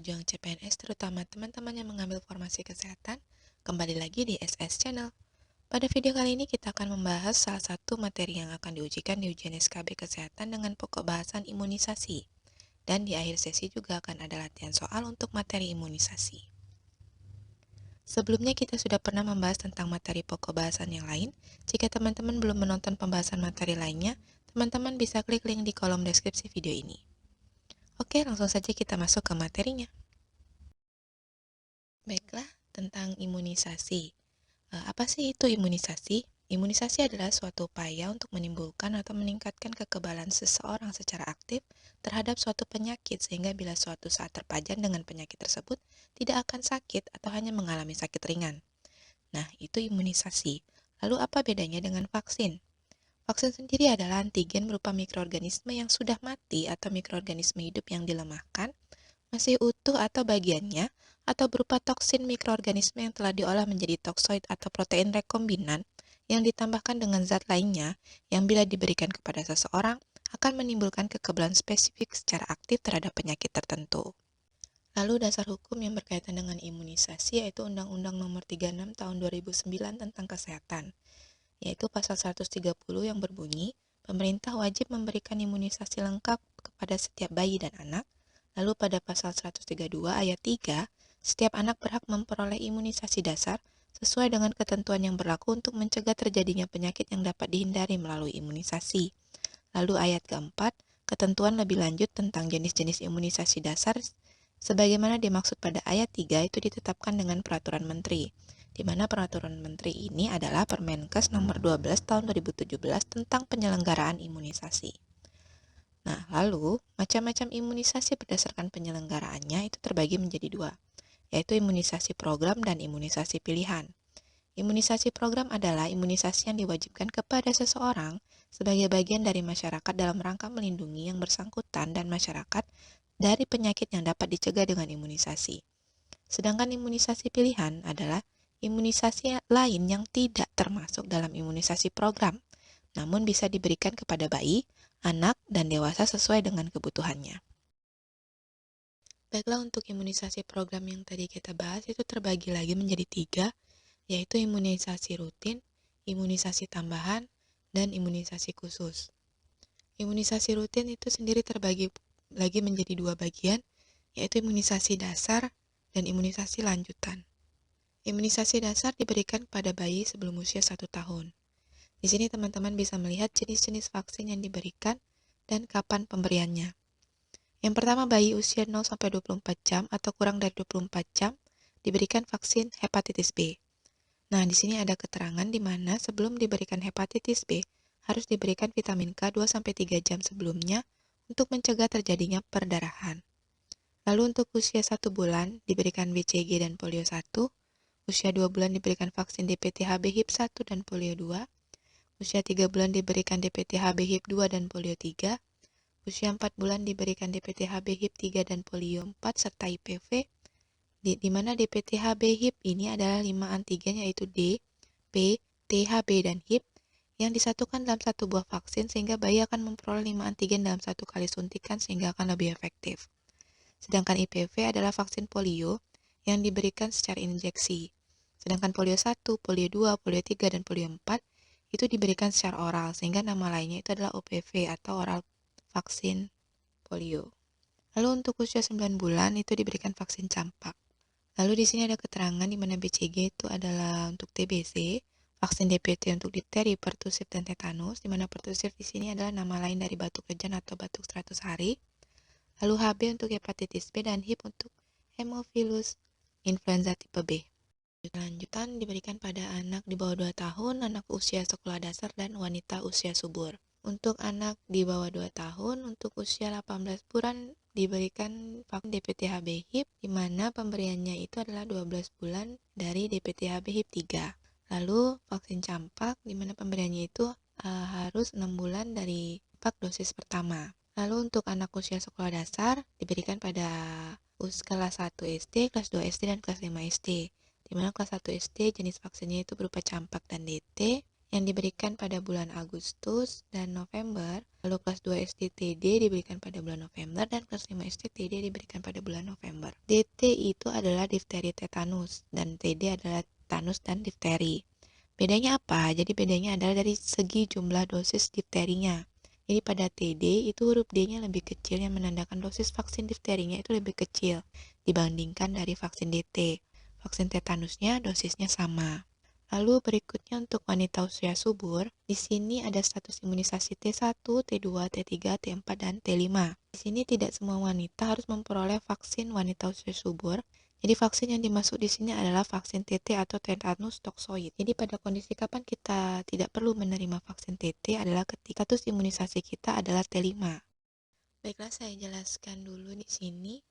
pejuang CPNS, terutama teman-teman yang mengambil formasi kesehatan, kembali lagi di SS Channel. Pada video kali ini kita akan membahas salah satu materi yang akan diujikan di ujian SKB Kesehatan dengan pokok bahasan imunisasi. Dan di akhir sesi juga akan ada latihan soal untuk materi imunisasi. Sebelumnya kita sudah pernah membahas tentang materi pokok bahasan yang lain. Jika teman-teman belum menonton pembahasan materi lainnya, teman-teman bisa klik link di kolom deskripsi video ini. Oke, langsung saja kita masuk ke materinya. Baiklah, tentang imunisasi. Apa sih itu imunisasi? Imunisasi adalah suatu upaya untuk menimbulkan atau meningkatkan kekebalan seseorang secara aktif terhadap suatu penyakit sehingga bila suatu saat terpajan dengan penyakit tersebut tidak akan sakit atau hanya mengalami sakit ringan. Nah, itu imunisasi. Lalu apa bedanya dengan vaksin? Vaksin sendiri adalah antigen berupa mikroorganisme yang sudah mati atau mikroorganisme hidup yang dilemahkan, masih utuh atau bagiannya, atau berupa toksin mikroorganisme yang telah diolah menjadi toksoid atau protein rekombinan yang ditambahkan dengan zat lainnya yang bila diberikan kepada seseorang akan menimbulkan kekebalan spesifik secara aktif terhadap penyakit tertentu. Lalu dasar hukum yang berkaitan dengan imunisasi yaitu Undang-Undang Nomor 36 Tahun 2009 tentang Kesehatan, yaitu pasal 130 yang berbunyi, pemerintah wajib memberikan imunisasi lengkap kepada setiap bayi dan anak. Lalu pada pasal 132 ayat 3, setiap anak berhak memperoleh imunisasi dasar sesuai dengan ketentuan yang berlaku untuk mencegah terjadinya penyakit yang dapat dihindari melalui imunisasi. Lalu ayat keempat, ketentuan lebih lanjut tentang jenis-jenis imunisasi dasar sebagaimana dimaksud pada ayat 3 itu ditetapkan dengan peraturan menteri, di mana peraturan menteri ini adalah Permenkes nomor 12 tahun 2017 tentang penyelenggaraan imunisasi. Nah, lalu macam-macam imunisasi berdasarkan penyelenggaraannya itu terbagi menjadi dua, yaitu imunisasi program dan imunisasi pilihan. Imunisasi program adalah imunisasi yang diwajibkan kepada seseorang sebagai bagian dari masyarakat dalam rangka melindungi yang bersangkutan dan masyarakat dari penyakit yang dapat dicegah dengan imunisasi. Sedangkan imunisasi pilihan adalah imunisasi lain yang tidak termasuk dalam imunisasi program, namun bisa diberikan kepada bayi, anak, dan dewasa sesuai dengan kebutuhannya. Baiklah, untuk imunisasi program yang tadi kita bahas itu terbagi lagi menjadi tiga, yaitu imunisasi rutin, imunisasi tambahan, dan imunisasi khusus. Imunisasi rutin itu sendiri terbagi lagi menjadi dua bagian, yaitu imunisasi dasar dan imunisasi lanjutan. Imunisasi dasar diberikan pada bayi sebelum usia 1 tahun. Di sini teman-teman bisa melihat jenis-jenis vaksin yang diberikan dan kapan pemberiannya. Yang pertama, bayi usia 0-24 jam atau kurang dari 24 jam diberikan vaksin hepatitis B. Nah, di sini ada keterangan di mana sebelum diberikan hepatitis B, harus diberikan vitamin K 2-3 jam sebelumnya untuk mencegah terjadinya perdarahan. Lalu untuk usia 1 bulan diberikan BCG dan polio 1, usia 2 bulan diberikan vaksin DPT-HB HIV 1 dan polio 2, usia 3 bulan diberikan DPT-HB HIV 2 dan polio 3, usia 4 bulan diberikan DPT-HB HIV 3 dan polio 4 serta IPV, di mana DPT-HB HIV ini adalah 5 antigen yaitu D, P, THB, dan HIV yang disatukan dalam satu buah vaksin sehingga bayi akan memperoleh 5 antigen dalam satu kali suntikan sehingga akan lebih efektif. Sedangkan IPV adalah vaksin polio yang diberikan secara injeksi. Sedangkan polio 1, polio 2, polio 3, dan polio 4 itu diberikan secara oral sehingga nama lainnya itu adalah OPV atau oral vaksin polio. Lalu untuk usia 9 bulan itu diberikan vaksin campak. Lalu di sini ada keterangan di mana BCG itu adalah untuk TBC, vaksin DPT untuk difteri, pertusif, dan tetanus, di mana pertusif di sini adalah nama lain dari batuk lejan atau batuk 100 hari. Lalu HB untuk hepatitis B dan HIV untuk hemophilus influenza tipe B. Lanjutan diberikan pada anak di bawah 2 tahun, anak usia sekolah dasar, dan wanita usia subur. Untuk anak di bawah 2 tahun, untuk usia 18 bulan diberikan vaksin DPT-HB HIV, di mana pemberiannya itu adalah 12 bulan dari DPT-HB HIV 3. Lalu vaksin campak, di mana pemberiannya itu harus 6 bulan dari dosis pertama. Lalu untuk anak usia sekolah dasar diberikan pada kelas 1 SD, kelas 2 SD, dan kelas 5 SD. Di mana kelas 1 SD jenis vaksinnya itu berupa campak dan DT. yang diberikan pada bulan Agustus dan November, lalu kelas 2 STTD diberikan pada bulan November, dan kelas 5 STTD diberikan pada bulan November. DT itu adalah difteri tetanus, dan TD adalah tetanus dan difteri. Bedanya apa? Jadi bedanya adalah dari segi jumlah dosis difterinya. Jadi pada TD itu huruf D-nya lebih kecil yang menandakan dosis vaksin difterinya itu lebih kecil dibandingkan dari vaksin DT. Vaksin tetanusnya dosisnya sama. Lalu berikutnya untuk wanita usia subur, di sini ada status imunisasi T1, T2, T3, T4, dan T5. Di sini tidak semua wanita harus memperoleh vaksin wanita usia subur. Jadi vaksin yang dimaksud di sini adalah vaksin TT atau tetanus toksoid. Jadi pada kondisi kapan kita tidak perlu menerima vaksin TT adalah ketika status imunisasi kita adalah T5. Baiklah, saya jelaskan dulu di sini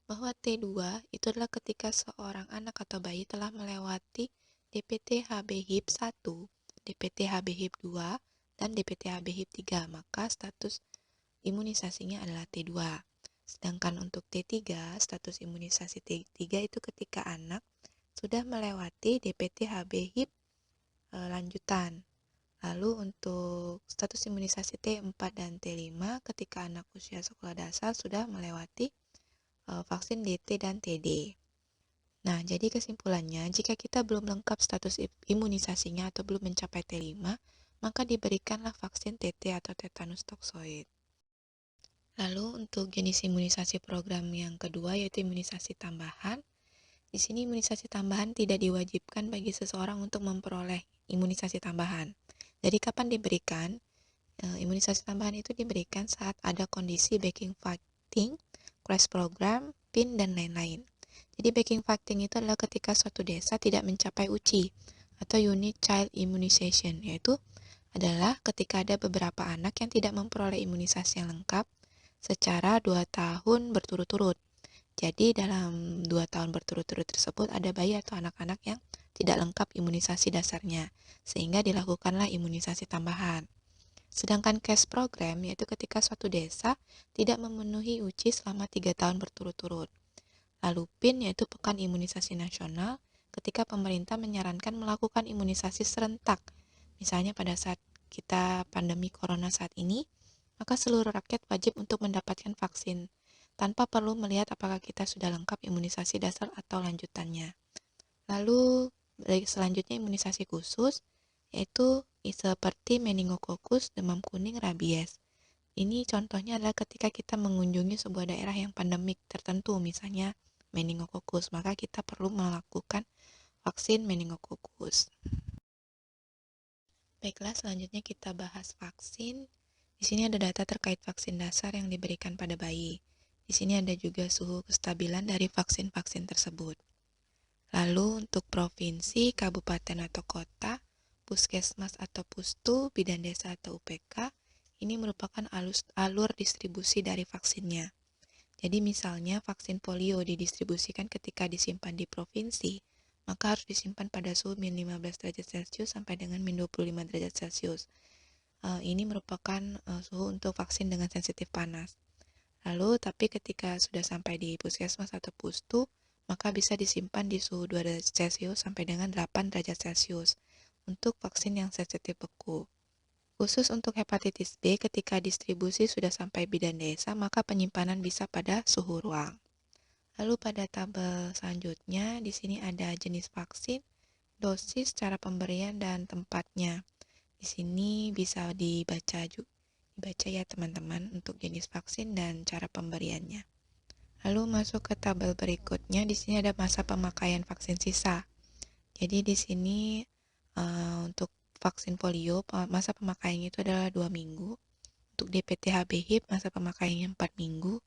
bahwa T2 itu adalah ketika seorang anak atau bayi telah melewati DPT HB HIP 1, DPT HB HIP 2, dan DPT HB HIP 3, maka status imunisasinya adalah T2. Sedangkan untuk T3, status imunisasi T3 itu ketika anak sudah melewati DPT HB HIP lanjutan. Lalu untuk status imunisasi T4 dan T5 ketika anak usia sekolah dasar sudah melewati vaksin DT dan TD. Nah, jadi kesimpulannya, jika kita belum lengkap status imunisasinya atau belum mencapai T5, maka diberikanlah vaksin TT atau tetanus toksoid. Lalu untuk jenis imunisasi program yang kedua yaitu imunisasi tambahan. Di sini imunisasi tambahan tidak diwajibkan bagi seseorang untuk memperoleh imunisasi tambahan. Jadi kapan diberikan? Imunisasi tambahan itu diberikan saat ada kondisi backing fighting, crash program, PIN, dan lain-lain. Jadi backing fighting itu adalah ketika suatu desa tidak mencapai UCI atau Unit Child Immunization, yaitu adalah ketika ada beberapa anak yang tidak memperoleh imunisasi yang lengkap secara 2 tahun berturut-turut. Jadi dalam 2 tahun berturut-turut tersebut ada bayi atau anak-anak yang tidak lengkap imunisasi dasarnya, sehingga dilakukanlah imunisasi tambahan. Sedangkan cash program yaitu ketika suatu desa tidak memenuhi UCI selama 3 tahun berturut-turut. Lalu PIN yaitu Pekan Imunisasi Nasional ketika pemerintah menyarankan melakukan imunisasi serentak. Misalnya pada saat kita pandemi corona saat ini, maka seluruh rakyat wajib untuk mendapatkan vaksin tanpa perlu melihat apakah kita sudah lengkap imunisasi dasar atau lanjutannya. Lalu selanjutnya imunisasi khusus yaitu seperti meningokokus, demam kuning, rabies. Ini contohnya adalah ketika kita mengunjungi sebuah daerah yang pandemik tertentu, misalnya meningokokus, maka kita perlu melakukan vaksin meningokokus. Baiklah, selanjutnya kita bahas vaksin. Di sini ada data terkait vaksin dasar yang diberikan pada bayi. Di sini ada juga suhu kestabilan dari vaksin-vaksin tersebut. Lalu untuk provinsi, kabupaten atau kota, puskesmas atau pustu, bidan desa atau UPK, ini merupakan alur distribusi dari vaksinnya. Jadi misalnya vaksin polio didistribusikan ketika disimpan di provinsi, maka harus disimpan pada suhu min 15 derajat Celcius sampai dengan min 25 derajat Celcius. Ini merupakan suhu untuk vaksin dengan sensitif panas. Lalu, tapi ketika sudah sampai di puskesmas atau pustu, maka bisa disimpan di suhu 2 derajat Celcius sampai dengan 8 derajat Celcius untuk vaksin yang sensitif beku. Khusus untuk hepatitis B, ketika distribusi sudah sampai bidan desa, maka penyimpanan bisa pada suhu ruang. Lalu pada tabel selanjutnya, di sini ada jenis vaksin, dosis, cara pemberian, dan tempatnya. Di sini bisa dibaca ya teman-teman untuk jenis vaksin dan cara pemberiannya. Lalu masuk ke tabel berikutnya, di sini ada masa pemakaian vaksin sisa. Jadi di sini untuk vaksin polio masa pemakaiannya itu adalah 2 minggu. Untuk DPT HB HIP masa pemakaiannya 4 minggu.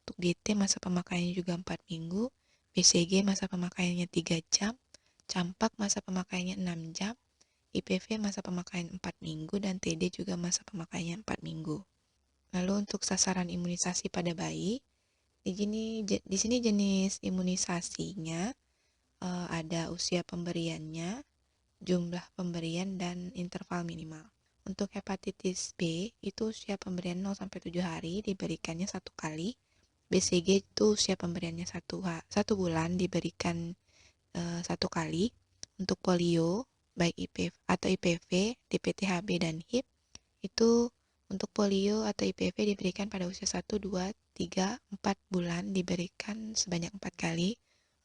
Untuk DT masa pemakaiannya juga 4 minggu, BCG masa pemakaiannya 3 jam, campak masa pemakaiannya 6 jam, IPV masa pemakaian 4 minggu, dan TD juga masa pemakaiannya 4 minggu. Lalu untuk sasaran imunisasi pada bayi, di sini jenis imunisasinya ada usia pemberiannya, jumlah pemberian, dan interval minimal. Untuk hepatitis B, itu usia pemberian 0-7 hari diberikannya 1 kali. BCG itu usia pemberiannya 1 bulan diberikan 1 kali. Untuk polio baik IPV, DPT-HB, dan HIV, itu untuk polio atau IPV diberikan pada usia 1, 2, 3, 4 bulan, diberikan sebanyak 4 kali.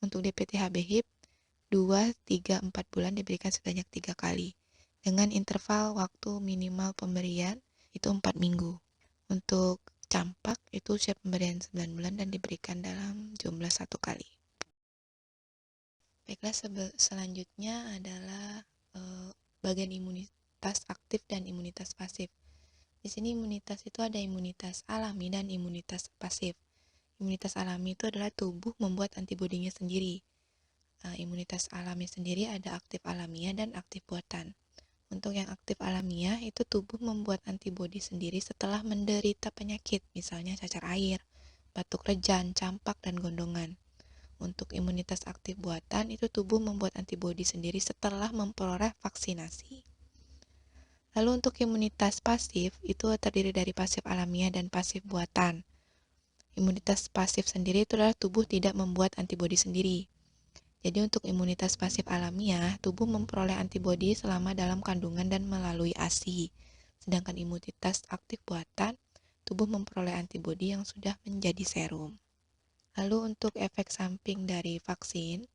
Untuk DPT-HB HIV, 2, 3, 4 bulan diberikan sebanyak 3 kali. Dengan interval waktu minimal pemberian itu 4 minggu. Untuk campak itu usia pemberian 9 bulan dan diberikan dalam jumlah 1 kali. Baiklah, selanjutnya adalah bagian imunitas aktif dan imunitas pasif. Di sini imunitas itu ada imunitas alami dan imunitas pasif. Imunitas alami itu adalah tubuh membuat antibodinya sendiri. Imunitas alami sendiri ada aktif alamiah dan aktif buatan. Untuk yang aktif alamiah itu tubuh membuat antibodi sendiri setelah menderita penyakit, misalnya cacar air, batuk rejan, campak, dan gondongan. Untuk imunitas aktif buatan itu tubuh membuat antibodi sendiri setelah memperoleh vaksinasi. Lalu untuk imunitas pasif itu terdiri dari pasif alamiah dan pasif buatan. Imunitas pasif sendiri itu adalah tubuh tidak membuat antibodi sendiri. Jadi untuk imunitas pasif alamiah, tubuh memperoleh antibodi selama dalam kandungan dan melalui ASI. Sedangkan imunitas aktif buatan, tubuh memperoleh antibodi yang sudah menjadi serum. Lalu untuk efek samping dari vaksin,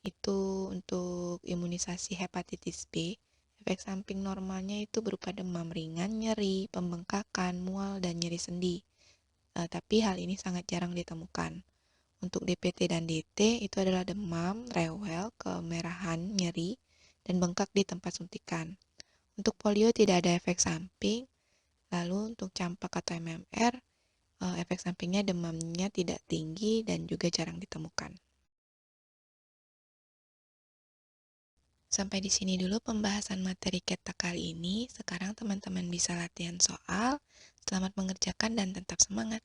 itu untuk imunisasi hepatitis B, efek samping normalnya itu berupa demam ringan, nyeri, pembengkakan, mual, dan nyeri sendi. Tapi hal ini sangat jarang ditemukan. Untuk DPT dan DT itu adalah demam, rewel, kemerahan, nyeri, dan bengkak di tempat suntikan. Untuk polio tidak ada efek samping. Lalu untuk campak atau MMR, efek sampingnya demamnya tidak tinggi dan juga jarang ditemukan. Sampai di sini dulu pembahasan materi kita kali ini. Sekarang teman-teman bisa latihan soal. Selamat mengerjakan dan tetap semangat.